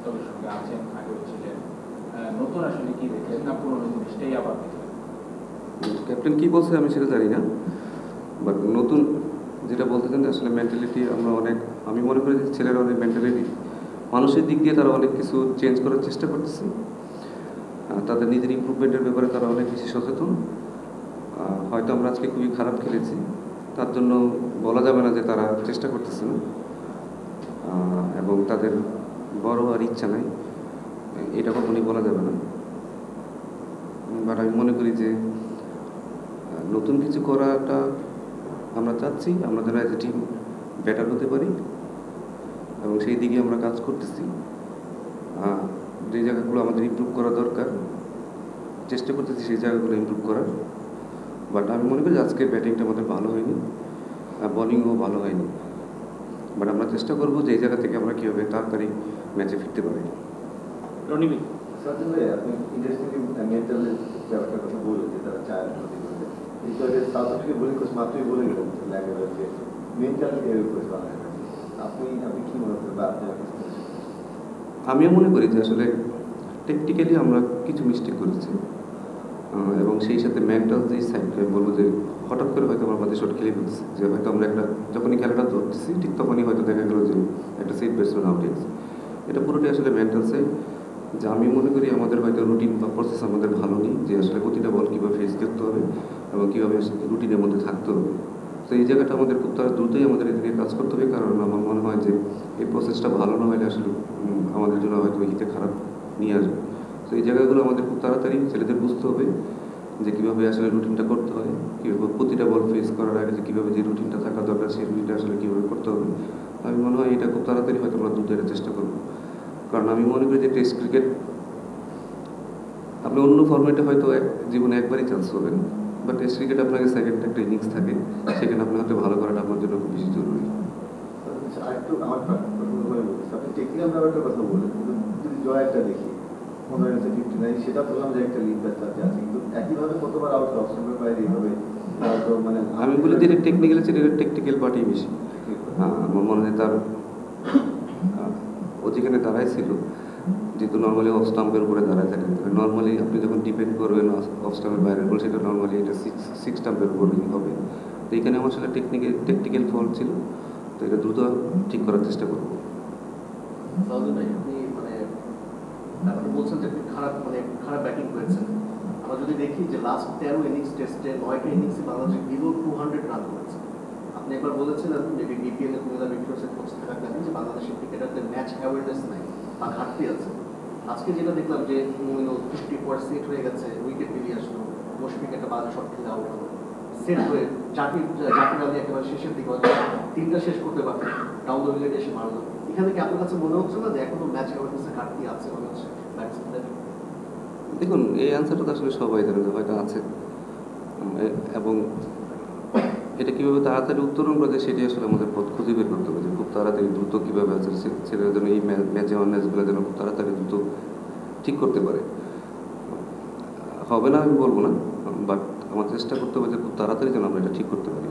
দলের সঙ্গে আছেন, আগেও ছিলেন, নতুন আসলে কি দেখলেন না পুরোনো জিনিসটাই আবার দেখলেন? ক্যাপ্টেন কি বলছে আমি সেটা জানি না, বাট নতুন যেটা বলতে চান আসলে মেন্টালিটি আমরা অনেক, আমি মনে করি যে ছেলেরা অনেক মেন্টালিটি মানুষের দিক দিয়ে তারা অনেক কিছু চেঞ্জ করার চেষ্টা করতেছে। তাদের নিজের ইমপ্রুভমেন্টের ব্যাপারে তারা অনেক বেশি সচেতন। হয়তো আমরা আজকে খুবই খারাপ খেলেছি, তার জন্য বলা যাবে না যে তারা চেষ্টা করতেছে না এবং তাদের বড় আর ইচ্ছা নাই, এটা কখনই বলা যাবে না। বাট আমি মনে করি যে নতুন কিছু করাটা আমরা চাচ্ছি, আমরা যেন এজ এ টিম বেটার হতে পারি এবং সেই দিকে আমরা কাজ করতেছি। যে জায়গাগুলো আমাদের ইমপ্রুভ করা দরকার চেষ্টা করতেছি সেই জায়গাগুলো ইমপ্রুভ করার। বাট আমি মনে করি আজকে ব্যাটিংটা আমাদের ভালো হয়নি, বোলিংও ভালো হয়নি, বাট আমরা চেষ্টা করবো যে এই জায়গা থেকে আমরা কীভাবে তাড়াতাড়ি ম্যাচে ফিরতে পারি। রনিবি সার্জন ভাই, আপনি ইন্টারেস্টিং মেন্টালের ব্যাপারটার কথা বললেন যে তারা চায় সাউথ আফ্রিকা বোলিং কোচ মাত্রই বলে গেলেন যে মেন্টাল কোচ বানায়। আপনি কি মনে করেন বা আপনি? আমিও মনে করি যে আসলে টেকনিক্যালি আমরা কিছু মিস্টেক করেছি এবং সেই সাথে মেন্টাল যে সাইডটা বলবো যে হঠাৎ করে হয়তো আমরা মাঝে শট খেলে ফেলছি, যে হয়তো আমরা একটা যখনই খেলাটা ধরতেছি ঠিক তখনই হয়তো দেখা গেলো যে একটা সেট ব্যাটসম্যান আউট হয়েছে। এটা পুরোটাই আসলে মেন্টাল সাইড, যে আমি মনে করি আমাদের হয়তো রুটিন বা প্রসেস আমাদের ভালো নেই, যে আসলে প্রতিটা বল কীভাবে ফেস করতে হবে এবং কীভাবে রুটিনের মধ্যে থাকতে হবে। তো এই জায়গাটা আমাদের খুব তারা দ্রুতই আমাদের এদিকে কাজ করতে হবে, কারণ আমার মনে হয় যে এই প্রসেসটা ভালো না হলে আসলে আমাদের জন্য হয়তো হিতে খারাপ নিয়ে আসবে। তো এই জায়গাগুলো আমাদের খুব তাড়াতাড়ি ছেলেদের বুঝতে হবে যে কীভাবে আসলে রুটিনটা করতে হয়, কীভাবে প্রতিটা বল ফেস করার আগে যে কীভাবে যে রুটিনটা থাকা দরকার সেই রুটিনটা আসলে কীভাবে করতে হবে। আমি মনে হয় এটা খুব তাড়াতাড়ি হয়তো আমরা দ্রুত এটা চেষ্টা করবো, কারণ আমি মনে করি যে টেস্ট ক্রিকেট আপনি অন্য ফর্মেটে হয়তো জীবনে একবারই চান্স পাবেন, বাট টেস্ট ক্রিকেট আপনাকে সেকেন্ড একটা ইনিংস থাকে, সেখানে আপনি হয়তো ভালো করাটা আপনার জন্য খুব বেশি জরুরি। আরেকটু আমার আপনি টেকনিক্যাল ব্যাপারটার কথা বললেন, যদি জয়টা দেখি 15-59 সেটা বললাম যে একটা লিড ব্যাচ আছে, কিন্তু একইভাবে কতবার আউট অপশনের বাইরে এইভাবে মানে আমি বলি যে টেকনিক্যাল আছে, এটা টেকনিক্যাল পার্টি বেশি। আমার মনে হয় তার ও যেখানে দাঁড়ায় ছিল, যেহেতু নর্মালি অফ স্টাম্পের উপরে দাঁড়ায় থাকে, নর্মালি আপনি যখন ডিপেন্ড করবেন অফ স্টাম্পের বাইরের বল, সেটা নর্মালি এটা সিক্স স্টাম্পের উপরেই হবে। তো এখানে আমার আসলে টেকনিক্যাল ফল্ট ছিল, তো এটা দ্রুত ঠিক করার চেষ্টা করবো। আপনি বলছেন যে খারাপ ব্যাটিং করেছেন। আমরা যদি দেখি যে লাস্ট 13 ইনিংস টেস্টে 9টা ইনিংসে বাংলাদেশ বিলো 200 রান করেছে। আপনি একবার বলেছিলেন যে বিপিএল এর কুমিল্লা ভিক্টোরিয়াসের কোচ থাকাকালীন যে বাংলাদেশের ক্রিকেটারদের ম্যাচ অ্যাওয়ারনেস নাই বা ঘাটতি আছে। আজকে যেটা দেখলাম যে 50% হয়ে গেছে, উইকেট বেরিয়ে আসলো, মুশফিক একটা বাজে শট খেলে আউট হলো, সেট হয়ে জাকির আলী একেবারে শেষের দিকে 3টা শেষ করতে পারবে, ডাউন দ্য উইকেট এসে মারলো। এখানে কি আপনার কাছে মনে হচ্ছে না যে এখনো ম্যাচ অ্যাওয়ারনেসের ঘাটতি আছে মনে হচ্ছে ব্যাটসম্যানদের? দেখুন, এই অ্যান্সারটা তো আসলে সবাই জানে যে হয়তো আছে, এবং এটা কীভাবে তাড়াতাড়ি উত্তরণ করা যায় সেটি আসলে আমাদের পথ খুঁজে বের করতে হবে, যে খুব তাড়াতাড়ি দ্রুত কীভাবে আছে ছেলেরা যেন এই ম্যাচে অন্যাচগুলো যেন খুব তাড়াতাড়ি দ্রুত ঠিক করতে পারে। হবে না আমি বলবো না, বাট আমার চেষ্টা করতে হবে যে খুব তাড়াতাড়ি যেন আমরা এটা ঠিক করতে পারি।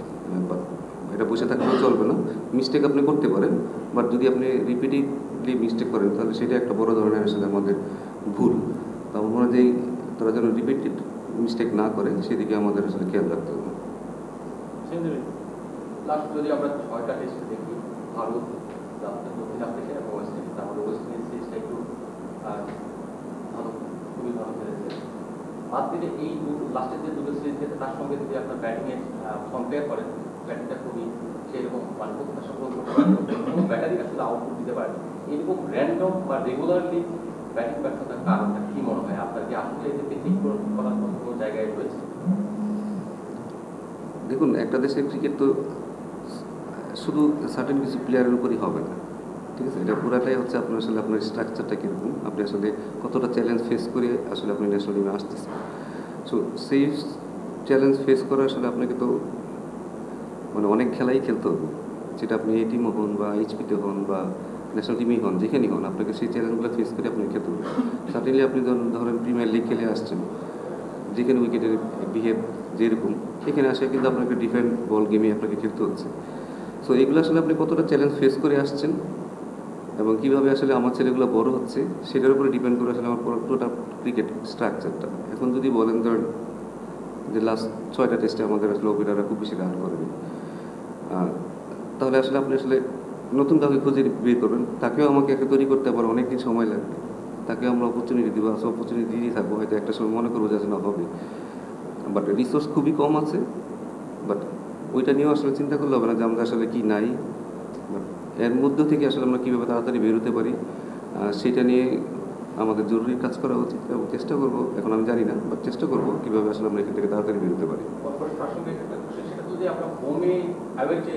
এটা বসে থাকলেও চলবে না, মিস্টেক আপনি করতে পারেন, বাট যদি আপনি রিপিটেডলি মিস্টেক করেন তাহলে সেটা একটা বড় ধরনের আসলে আমাদের ভুল। তো আমার মনে হয় যে তারা যেন রিপিটেড মিস্টেক না করে সেদিকে আমাদের আসলে খেয়াল রাখতে হবে। লাস্ট যদি আমরা 6টা টেস্ট দেখি, ভারত, দক্ষিণ আফ্রিকা এবং ওয়েস্ট ইন্ডিজ, আমাদের ওয়েস্ট ইন্ডিজ সিরিজটা একটু ভালো, খুবই ভালো খেলেছে। বাদ দিলে এই লাস্টের যে দুটো সিরিজ খেলে তার সঙ্গে যদি আপনার ব্যাটিংয়ে কম্পেয়ার করেন, ব্যাটিংটা খুবই সেরকম প্রত্যাশা করতে পারেন, কোনো ব্যাটারি আসলে আউটপুট দিতে পারে। এরকম র্যান্ডম বা রেগুলারলি ব্যাটিং ব্যর্থতার কারণটা কী মনে হয় আপনার, যে আসলে এতে ঠিক করার মতো কোনো জায়গায় রয়েছে? দেখুন, একটা দেশের ক্রিকেট তো শুধু সার্টেন কিছু প্লেয়ারের উপরই হবে না, ঠিক আছে? এটা পুরাটাই হচ্ছে আপনার আসলে আপনার স্ট্রাকচারটা কীরকম, আপনি আসলে কতটা চ্যালেঞ্জ ফেস করে আসলে আপনি ন্যাশনাল টিমে আসতেছেন। সো সেই চ্যালেঞ্জ ফেস করে আসলে আপনাকে তো মানে অনেক খেলাই খেলতে হবে, যেটা আপনি এই টিমও হন বা এইচপিতে হন বা ন্যাশনাল টিমেই হন, যেখানেই হন, আপনাকে সেই চ্যালেঞ্জগুলো ফেস করে আপনাকে খেলতে হবে। সার্টেনলি আপনি ধরেন প্রিমিয়ার লিগ খেলে আসছেন, যেখানে উইকেটের বিহেভ যেরকম, এখানে আসে কিন্তু আপনাকে ডিফেন্ড বল গেমে আপনাকে খেলতে হচ্ছে। সো এগুলো আসলে আপনি কতটা চ্যালেঞ্জ ফেস করে আসছেন এবং কীভাবে আসলে আমার ছেলেগুলো বড় হচ্ছে সেটার উপরে ডিপেন্ড করে আসলে আমার পুরোটা ক্রিকেট স্ট্রাকচারটা। এখন যদি বলেন ধরেন যে লাস্ট 6টা টেস্টে আমাদের আসলে ওপেনাররা খুব বেশি রান করেনি, তাহলে আসলে আপনি আসলে নতুন কাউকে খুঁজে বের করবেন, তাকেও আমাকে একে তৈরি করতে আবার অনেক দিন সময় লাগবে, তাকে আমরা অপরচুনিটি দেবো, আসলে অপরচুনিটি দিয়েই থাকবো, হয়তো একটা সময় মনে করবো যে না হবে, বাট রিসোর্স খুবই কম আছে। বাট ওইটা নিয়েও আসলে চিন্তা করলে হবে না যে আমাদের আসলে কি নাই, বাট এর মধ্য থেকে আসলে আমরা কীভাবে তাড়াতাড়ি বেরোতে পারি সেটা নিয়ে আমাদের জরুরি কাজ করা উচিত এবং চেষ্টা করবো, এখন আমি জানি না বাট চেষ্টা করবো কীভাবে আসলে আমরা এখান থেকে তাড়াতাড়ি বেরোতে পারি। প্রাসঙ্গিক একটা কোশ্চেন, সেটা যদি আমরা হোমে অ্যাওয়েতে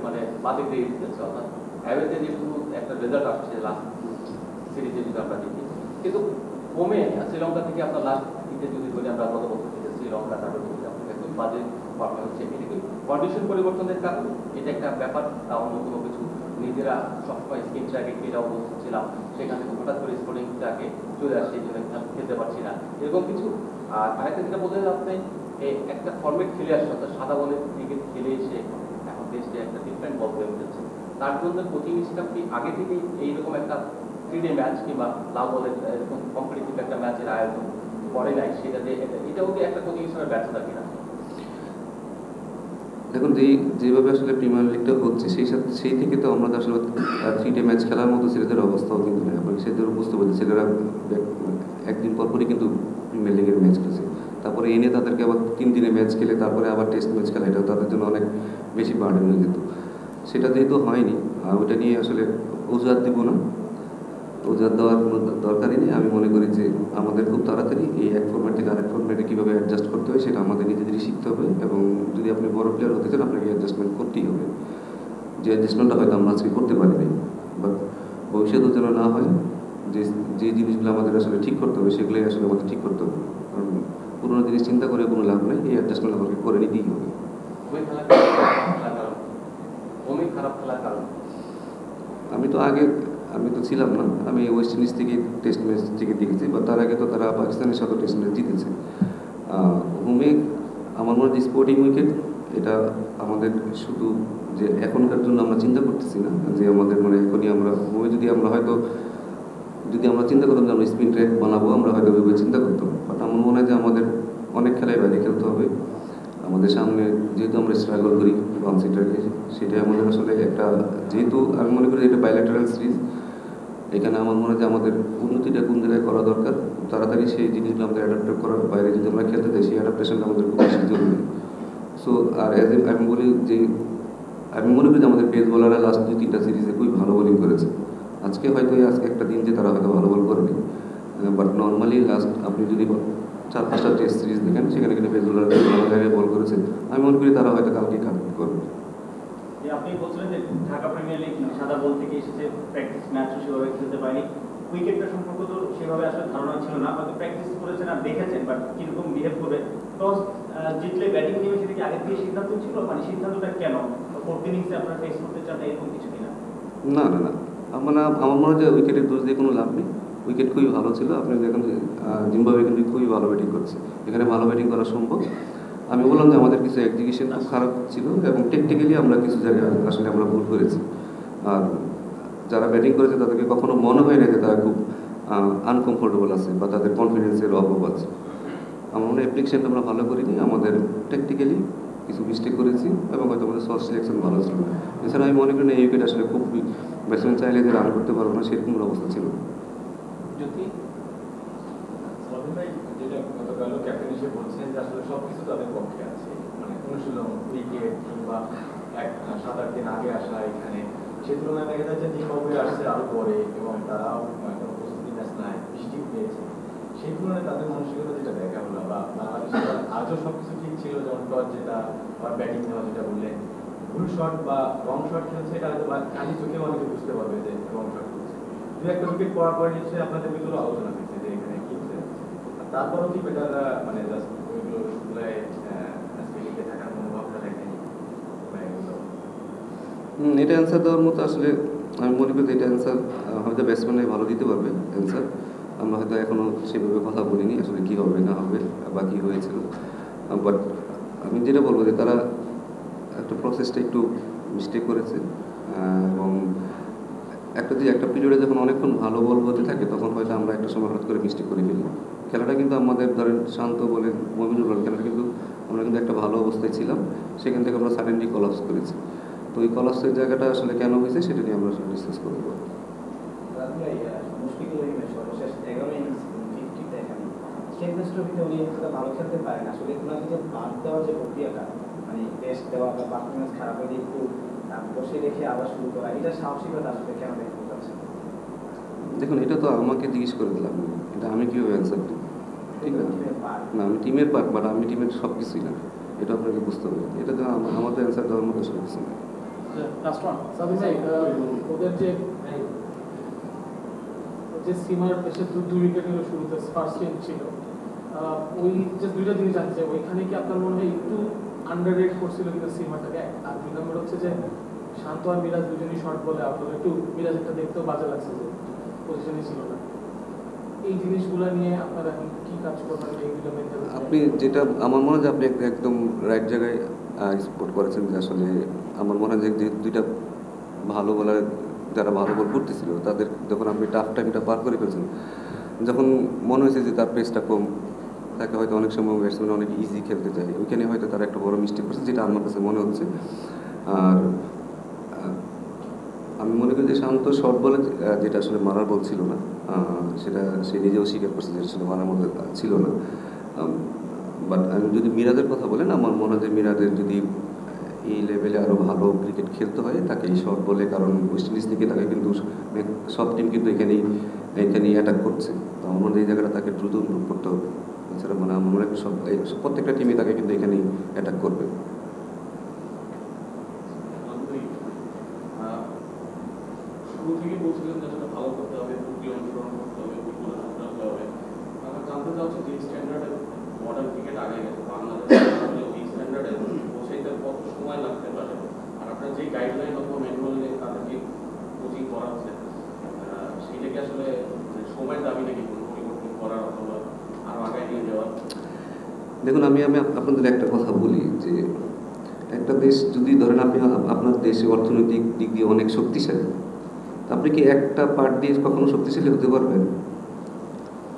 মানে বাদে দিয়ে দিতেছে, অর্থাৎ অ্যাওয়েতে যেহেতু একটা রেজাল্ট আসছে লাস্ট সিরিজে যদি আমরা দেখি, কিন্তু হোমে শ্রীলঙ্কা থেকে আপনার লাস্ট দিকে যদি বলি আমরা গত বছর থেকে শ্রীলঙ্কা তারপর দক্ষিণ আফ্রিকা খুব বাজে পারফরমেন্স হচ্ছে, এটা কি কন্ডিশন পরিবর্তনের কারণ? এটা একটা ব্যাপার, তা অন্য কোনো কিছু? নিজেরা সবসময় স্কিন ট্র্যাকে খেলে অবস্থ ছিলাম, সেখান থেকে হঠাৎ করে স্কোরিং ট্র্যাকে চলে আসছে, এই জন্য খেলতে পারছি না, এরকম কিছু? আর আরেকটা যেটা বলতে আপনি একটা ফর্মেট খেলে আসছে, অর্থাৎ সাদা বলের ক্রিকেট খেলে এসে এখন টেস্টে একটা ডিফারেন্ট বল হয়ে উঠেছে, তার জন্য কোচিং স্টাফ কি আগে থেকেই এইরকম একটা 3 ডে ম্যাচ কিংবা লাভ বলের এরকম কম্পিটিটিভ একটা ম্যাচের আয়োজন করে নাই, সেটা যে এটাও কি একটা কোচিং স্টাফের ব্যর্থতা কিনা? দেখুন যেভাবে আসলে প্রিমিয়ার লিগটা হচ্ছে সেই থেকে তো আমরা আসলে 3 ডে ম্যাচ খেলার মতো ছেলেদের অবস্থাও কিন্তু নেই। আপনাকে সেদের বুঝতে পারছি, ছেলেরা একদিন পরপরই কিন্তু প্রিমিয়ার লিগের ম্যাচ খেলছে, তারপরে এনে তাদেরকে আবার 3 দিনে ম্যাচ খেলে তারপরে আবার টেস্ট ম্যাচ খেলা, এটা তাদের জন্য অনেক বেশি বার্ডেন হয়ে যেত। সেটা যেহেতু হয়নি, ওইটা নিয়ে আসলে অজুহাত দিব না, অজুহাত দেওয়ার দরকারই নেই। আমি মনে করি যে আমাদের খুব তাড়াতাড়ি এই এক ফর্ম্যাট থেকে আরেক ফর্ম্যাটে কীভাবে অ্যাডজাস্ট করতে হয় সেটা আমাদের নিজেদেরই শিখতে হবে, এবং যদি আপনি বড় প্লেয়ার হতে চান আপনাকে অ্যাডজাস্টমেন্ট করতেই হবে। যে অ্যাডজাস্টমেন্টটা হয়তো আমরা আজকে করতে পারিনি, বাট ভবিষ্যতেও যেন না হয়, যে জিনিসগুলো আমাদের আসলে ঠিক করতে হবে সেগুলোই আসলে আমাদের ঠিক করতে হবে, কারণ পুরোনো জিনিস চিন্তা করে কোনো লাভ নেই, এই অ্যাডজাস্টমেন্ট আমাকে করে নিতেই হবে। খারাপ খেলার কারণ আমি তো ছিলাম না, আমি ওয়েস্ট ইন্ডিজ থেকে টেস্ট ম্যাচ থেকে দেখেছি, বা তার আগে তো তারা পাকিস্তানের সাথে টেস্ট ম্যাচ জিতেছে। হোমে আমার মনে হয় স্পোর্টিং উইকেট, এটা আমাদের শুধু যে এখনকার জন্য আমরা চিন্তা করতেছি না, যে আমাদের মানে এখনই আমরা হোমে যদি আমরা চিন্তা করতাম যে আমরা স্পিন ট্র্যাক বানাবো, আমরা হয়তো ওইভাবে চিন্তা করতাম, বাট আমার মনে হয় যে আমাদের অনেক খেলায় বাইরে খেলতে হবে। আমাদের সামনে যেহেতু আমরা স্ট্রাগল করি বাউন্সিটাকে, সেটাই আমাদের আসলে একটা, যেহেতু আমি মনে করি এটা বাইল্যাটারাল সিরিজ, এখানে আমার মনে হয় যে আমাদের উন্নতিটা কোন জায়গায় করা দরকার, তাড়াতাড়ি সেই জিনিসগুলো আমাদের অ্যাডাপ্ট করার বাইরে যদি আমরা খেলতে চাই, সেই অ্যাডাপ্টেশনটা আমাদের খুব বেশি জরুরি। সো আর আমি মনে করি যে আমাদের পেস বোলাররা লাস্ট 2-3টা সিরিজে খুবই ভালো বোলিং করেছে। আজকে একটা দিন যে তারা হয়তো ভালো বল করেনি, বাট নর্মালি লাস্ট আপনি যদি 4-5টা টেস্ট সিরিজ দেখেন, সেখানে কিন্তু পেস বোলাররা ভালো জায়গায় বল করেছে। আমি মনে করি তারা হয়তো কালকে কানেক্ট করবে। আপনি বলছিলেন যে ঢাকা প্রিমিয়ার লিগ সাদা বল থেকে এসেছে, প্র্যাকটিস ম্যাচও সেভাবে খেলতে পারেনি, উইকেটটা সম্পর্কে তো সেভাবে আসলে ধারণা ছিল না, হয়তো প্র্যাকটিস করেছেন আর দেখেছেন, বাট কীরকম বিহেভ করবে, টস জিতলে ব্যাটিং নেমে সেটা কি আগের থেকে সিদ্ধান্ত ছিল, মানে সিদ্ধান্তটা কেন 4th ইনিংসে আপনারা ফেস করতে চান এরকম কিছু কিনা? না, আমার মনে হয় যে উইকেটের দোষ দিয়ে কোনো লাভ নেই, উইকেট খুবই ভালো ছিল। আপনি দেখেন জিম্বাবুয়ে কিন্তু খুবই ভালো ব্যাটিং করছে, এখানে ভালো ব্যাটিং করা সম্ভব। আমি বললাম যে আমাদের কিছু এক্সিকিউশন খুব খারাপ ছিল এবং টেকনিক্যালি আমরা কিছু জায়গায় আসলে আমরা ভুল করেছি। আর যারা ব্যাটিং করেছে তাদেরকে কখনো মনে হয় না যে তারা খুব আনকমফোর্টেবল আছে বা তাদের কনফিডেন্সের অভাব আছে। আমার মনে হয় অ্যাপ্লিকেশনটা আমরা ভালো করিনি, আমাদের টেকনিক্যালি কিছু মিস্টেক করেছি এবং হয়তো আমাদের শর্ট সিলেকশন ভালো ছিল। এছাড়া আমি মনে করি না এই উইকেট আসলে খুব ব্যাটসম্যান চাইলে যে রান করতে পারবো না সেরকম অবস্থা ছিল। যদি যেটা গতকাল ক্যাপ্টেন হিসেবে বলছেন যে আসলে সবকিছু তাদের পক্ষে আছে, মানে অনুশীলন, উইকেট কিংবা 7-8 দিন আগে আসা এখানে, সে তুলনায় দেখা যায় যে জিম্বাবুয়ে আসছে আরো পরে এবং তারাও কোনো প্রস্তুতি ম্যাচ নাই, বৃষ্টি পেয়েছে, সেই তুলনায় তাদের মানসিকতা যেটা দেখা হলো বা বাংলাদেশের আজও সবকিছু ঠিক ছিল, যেমন টস যেটা বা ব্যাটিং দেওয়া যেটা বললেন, ভুল শট বা রং শট খেলছে, এটা হয়তো খালি চোখে অনেকে বুঝতে পারবে যে রং শট খেলছে। 2-1 উইকেট পড়ার পরে নিশ্চয়ই আপনাদের ভিতরে আলোচনা হয়েছে যে এখানে কি হচ্ছে, তারপরও কি বেটাররা মানে জাস্ট ওইগুলো আজকে লিখে থাকার মনোভাবটা দেখেন? এটা অ্যান্সার দেওয়ার মতো আসলে আমি মনে করি এটা অ্যান্সার হয়তো ব্যাটসম্যানরাই ভালো দিতে পারবে অ্যান্সার। আমরা হয়তো এখনও সেভাবে কথা বলিনি আসলে কী হবে না হবে বা কী হয়েছিল, বাট আমি যেটা বলবো যে তারা একটা প্রসেসটা একটু মিস্টেক করেছে এবং একটা পিরিয়ডে যখন অনেকক্ষণ ভালো বল হতে থাকে তখন হয়তো আমরা একটা সময় হঠাৎ করে মিস্টেক করে ফেলি। খেলাটা কিন্তু আমাদের ধরেন শান্ত বলেন মমিনুল বলেন খেলাটা কিন্তু আমরা কিন্তু একটা ভালো অবস্থায় ছিলাম, সেখান থেকে আমরা সাডেনলি কলাপস করেছি। তো ওই কলাপসের জায়গাটা আসলে কেন হয়েছে সেটা নিয়ে আমরা ডিসকাস করবো। মুশফিকুর রহিমের সর্বশেষ 11 ইনিংস 50 দেখেন চ্যাম্পিয়ন্স ট্রফিতে উনি এতটা ভালো খেলতে পারেন। আসলে ওনাকে যে বাদ দেওয়ার যে প্রক্রিয়াটা মানে টেস্ট দেওয়া বা পারফরমেন্স খারাপ হলে একটু বসে রেখে আবার শুরু করা, এটা সাহসিকতা আসলে কেন দেখতে পাচ্ছেন? দেখুন, এটা তো আমাকে জিজ্ঞেস করে দিলাম, এটা আমি কীভাবে অ্যান্সার দিই? ঠিক আছে না, আমি টিমের পার্ট, বাট আমি টিমের সব কিছুই না, এটা আপনাকে বুঝতে হবে। এটা তো আমাদের অ্যান্সার দেওয়ার মতো সব কিছু না। ওদের যে সীমার এসে 2 উইকেট নিল শুরুতে, ফার্স্ট গেম ছিল, ওই যে দুইটা জিনিস আছে ওইখানে কি আপনার মনে হয় একটু আন্ডার রেট করছিল কিন্তু সীমাটাকে? আর 2 নম্বর হচ্ছে যে শান্ত আর মিরাজ দুজনই শর্ট বলে আউট হলো, একটু মিরাজ একটা দেখতেও বাজে লাগছে যে পজিশনে ছিল না। এই জিনিসগুলো নিয়ে আপনারা এখন কি কাজ করবেন? এইগুলো মেনটেন আপনি যেটা আমার মনে হয় যে আপনি একদম রাইট জায়গায় স্পট করেছেন, যে আসলে আমার মনে হয় যে দুইটা ভালো বলার যারা ভালো বল করতেছিল তাদের যখন আপনি টাফ টাইমটা পার করে ফেলছেন, যখন মনে হয়েছে যে তার পেসটা কম, তাকে হয়তো অনেক সময় ব্যাটসম্যান অনেক ইজি খেলতে চায়, ওইখানে হয়তো তারা একটা বড় মিস্টেক করছে, যেটা আমার কাছে মনে হচ্ছে। আর আমি মনে করি যে শান্ত শর্ট বলে যেটা আসলে মারার বল ছিল না, সেটা সে নিজেও স্বীকার করছে যে আসলে মারার মধ্যে ছিল না। বাট আমি যদি মিরাজের কথা বলেন, আমার মনে হয় যে মিরাজের যদি এই লেভেলে আরও ভালো ক্রিকেট খেলতে হয় তাকে এই শর্ট বলে, কারণ ওয়েস্ট ইন্ডিজ থেকে তাকে কিন্তু সব টিম কিন্তু এখানেই অ্যাটাক করছে। তো আমার মনে হয় এই জায়গাটা তাকে দ্রুত ইমপ্রুভ করতে হবে। এছাড়া মানে আমার মনে হয় প্রত্যেকটা টিমই তাকে কিন্তু এখানেই অ্যাটাক করবে। শুরু থেকে বলছিলেন যে আসলে ভালো করতে হবে, প্রক্রিয়া অনুসরণ করতে হবে, প্রক্রিয়া করতে হবে। আমার জানতে চাচ্ছি যে স্ট্যান্ডার্ডে মডার্ন ক্রিকেট আগে গেছে বাংলাদেশে, আসলে এই স্ট্যান্ডার্ডে পৌঁছাইতে কত সময় লাগতে পারে? আর আপনার যে গাইডলাইন অথবা ম্যানুয়াল নিয়ে তাদেরকে কোচিং করাচ্ছে, সেটাকে আসলে সময়ের দাবি নাকি কোনো পরিবর্তন করার অথবা আরও আগায় নিয়ে যাওয়ার? দেখুন, আমি আপনাদের একটা কথা বলি যে একটা দেশ যদি ধরেন আপনি আপনার দেশে অর্থনৈতিক দিক দিয়ে অনেক শক্তিশালী, আপনি কি একটা পার্ট দিয়ে কখনো শক্তিশালী হতে পারবেন?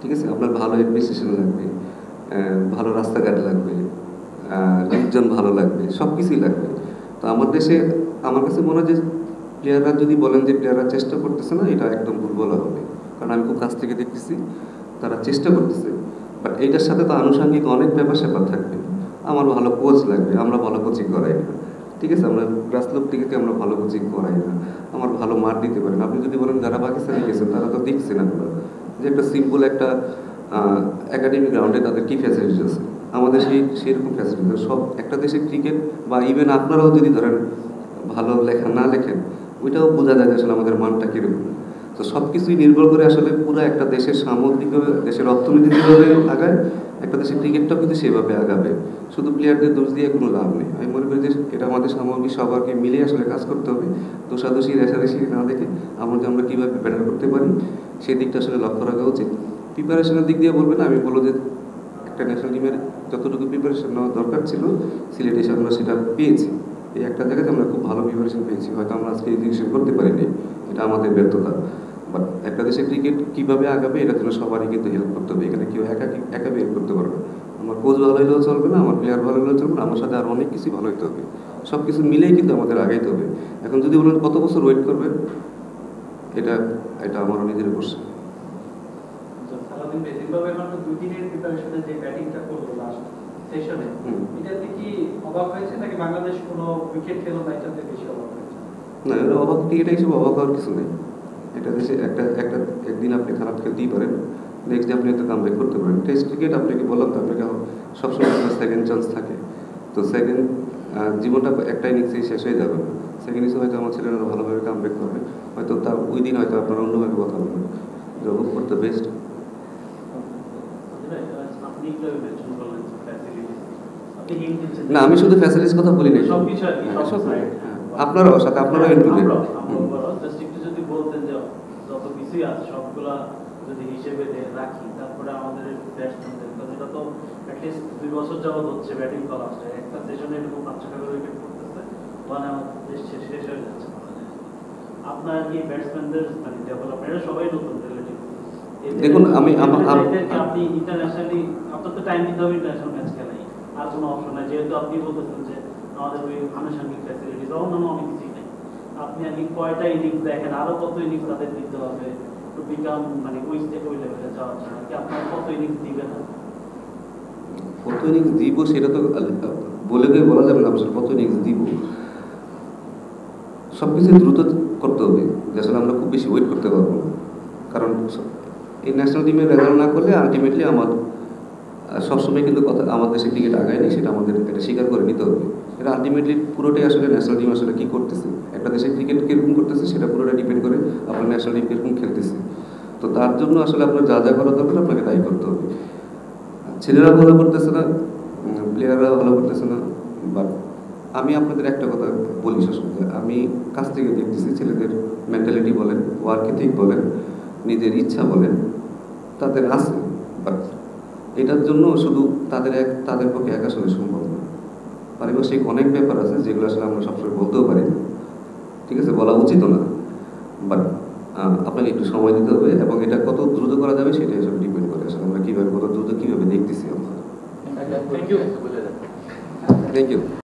ঠিক আছে, আপনার ভালো অ্যাডমিনিস্ট্রেশন লাগবে, ভালো রাস্তাঘাট লাগবে, লোকজন ভালো লাগবে, সব কিছুই লাগবে। তো আমার দেশে আমার কাছে মনে হয় যে প্লেয়াররা যদি বলেন যে প্লেয়াররা চেষ্টা করতেছে না, এটা একদম ভুল বলা হবে। কারণ আমি খুব কাছ থেকে দেখতেছি তারা চেষ্টা করতেছে, বাট এইটার সাথে তো আনুষঙ্গিক অনেক ব্যাপার স্যাপার থাকবে। আমার ভালো কোচ লাগবে, আমরা ভালো কোচিং করাই না। ঠিক আছে, আমরা গ্রাসরুট থেকে আমরা ভালো কোচিং করাই না, আমার ভালো মার দিতে পারেন। আপনি যদি বলেন যারা পাকিস্তানে গেছেন তারা তো দেখছেন আপনারা যে একটা সিম্পল একটা একাডেমিক গ্রাউন্ডে তাদের কী ফ্যাসিলিটিস আছে, আমাদের সেরকম ফ্যাসিলিটিস সব। একটা দেশের ক্রিকেট বা ইভেন আপনারাও যদি ধরেন ভালো লেখা না লেখেন, ওইটাও বোঝা যায় যে আসলে আমাদের মানটা কীরকম। তো সব কিছুই নির্ভর করে আসলে পুরো একটা দেশের সামগ্রিকভাবে দেশের অর্থনীতি যেভাবে আগায়, একটা দেশের ক্রিকেটটাও কিন্তু সেভাবে আগাবে। শুধু প্লেয়ারদের দোষ দিয়ে কোনো লাভ নেই। আমি মনে করি যে এটা আমাদের সামগ্রিক সবাইকে মিলে আসলে কাজ করতে হবে, দোষাদোষী রেষারেষি না দেখে আমরা কীভাবে বেটার করতে পারি সেই দিকটা আসলে লক্ষ্য রাখা উচিত। প্রিপারেশনের দিক দিয়ে বলবেন, আমি বলবো যে একটা ন্যাশনাল টিমের যতটুকু প্রিপারেশন নেওয়া দরকার ছিল সিলেটে এসে আমরা সেটা পেয়েছি। এই একটা জায়গাতে আমরা খুব ভালো প্রিপারেশন পেয়েছি, হয়তো আমরা আজকে এক্সিকিউশন করতে পারিনি, এটা আমাদের ব্যর্থতা। বাট একটা দেশের ক্রিকেট কীভাবে আগাবে এটার জন্য সবারই কিন্তু হেল্প করতে হবে। এখানে কেউ একা হেল্প করতে পারবে। আমার কোচ ভালো হলেও চলবে না, আমার প্লেয়ার ভালো হলেও চলবে না, আমার সাথে আরও অনেক কিছু ভালো হতে হবে। সব কিছু মিলেই কিন্তু আমাদের আগাইতে হবে। এখন যদি বলেন কত বছর ওয়েট করবেন, এটা আমারও নিজের কোশ্চেন। জিম্বাবুয়ের মাত্র 2 দিনের প্রিপারেশনে যে ব্যাটিংটা করলো লাস্ট সেশনে, এটাতে কি অবাক হয়েছে নাকি বাংলাদেশ কোনো উইকেট খেলো না এটাতে বেশি অবাক হয়েছে? না, এটা অবাক ক্রিকেট হিসেবে অবাক হওয়ার কিছু নেই। এটা দেশে একদিন আপনি খারাপ খেলতেই পারেন, নেক্সট ডে আপনি হয়তো কামব্যাক করতে পারেন। টেস্ট ক্রিকেট আপনাকে বললাম তো, আপনাকে সবসময় সেকেন্ড চান্স থাকে। তো সেকেন্ড জীবনটা একটা ইনিংসেই শেষ হয়ে যাবে না। সেকেন্ড ইনিংসে হয়তো আমার ছেলেরা ভালোভাবে কামব্যাক করবে, হয়তো তার ওই দিন হয়তো আপনারা অন্যভাবে কথা বলবেন। Hope for the best. না, আমি শুধু ফ্যাসিলিটিস কথা বলি না, আপনারাও সাথে আপনারাও ইনক্লুডেড। জাস্ট একটু যদি বলতেন যে যত কিছুই আছে সবগুলা যদি হিসেবে রাখি, তারপরে আমাদের ব্যাটসম্যানদের, কারণ এটা তো অ্যাটলিস্ট 2 বছর যাবত হচ্ছে ব্যাটিং করা আসছে, একটা সেশনে এরকম 5-6টা করে উইকেট পড়তেছে, মানে আমাদের দেশ শেষ হয়ে যাচ্ছে। আপনার কি ব্যাটসম্যানদের মানে ডেভেলপমেন্ট সবাই নতুন রিলেটিভ দেখুন, আপনি ইন্টারন্যাশনালি আপনার তো টাইম দিতে হবে ইন্টারন্যাশনাল ম্যাচ খেলাই, আর কোনো অপশন নাই, যেহেতু আপনি বলতেছেন যে আমাদের ওই আনুষঙ্গিক ফ্যাসিলিটিস অন্যান্য অনেক কিছুই নেই। আপনি আর কি কয়টা ইনিংস দেখেন, আরো কত ইনিংস তাদের দিতে হবে টু বিকাম মানে ওই লেভেলে যাওয়ার জন্য কি আপনার কত ইনিংস দিবেন? কত ইনিংস দিব সেটা তো বলে বলা যাবে না আসলে কত ইনিংস দিব। সব কিছু দ্রুত করতে হবে, যে আসলে আমরা খুব বেশি ওয়েট করতে পারবো না, কারণ এই ন্যাশনাল টিমের রেজাল্ট না করলে আলটিমেটলি সবসময় কিন্তু কথা আমাদের দেশে ক্রিকেট আগায়নি, সেটা আমাদের এটা স্বীকার করে নিতে হবে। এটা আলটিমেটলি পুরোটাই আসলে ন্যাশনাল টিম আসলে কী করতেছে, একটা দেশের ক্রিকেট কীরকম করতেছে সেটা পুরোটা ডিপেন্ড করে আপনার ন্যাশনাল টিম কীরকম খেলতেছে। তো তার জন্য আসলে আপনার যা যা করা দরকার আপনাকে তাই করতে হবে। ছেলেরা ভালো করতেছে না, প্লেয়াররা ভালো করতেছে না, বাট আমি আপনাদের একটা কথা বলি সবসময়, আমি কাছ থেকে দেখতেছি ছেলেদের মেন্টালিটি বলেন, ওয়ার্ক এথিক বলেন, নিজের ইচ্ছা বলেন, তাদের আছে, বাট এটার জন্য শুধু তাদের পক্ষে একা আসলে সম্ভব না। পারিপার্শ্বিক অনেক ব্যাপার আছে যেগুলো আসলে আমরা সবসময় বলতেও পারি না, ঠিক আছে, বলা উচিত না, বাট আপনাকে একটু সময় দিতে হবে, এবং এটা কত দ্রুত করা যাবে সেটাই আসলে ডিপেন্ড করে আসলে আমরা কীভাবে কত দ্রুত কীভাবে দেখতেছি আমরা। Thank you. Thank you.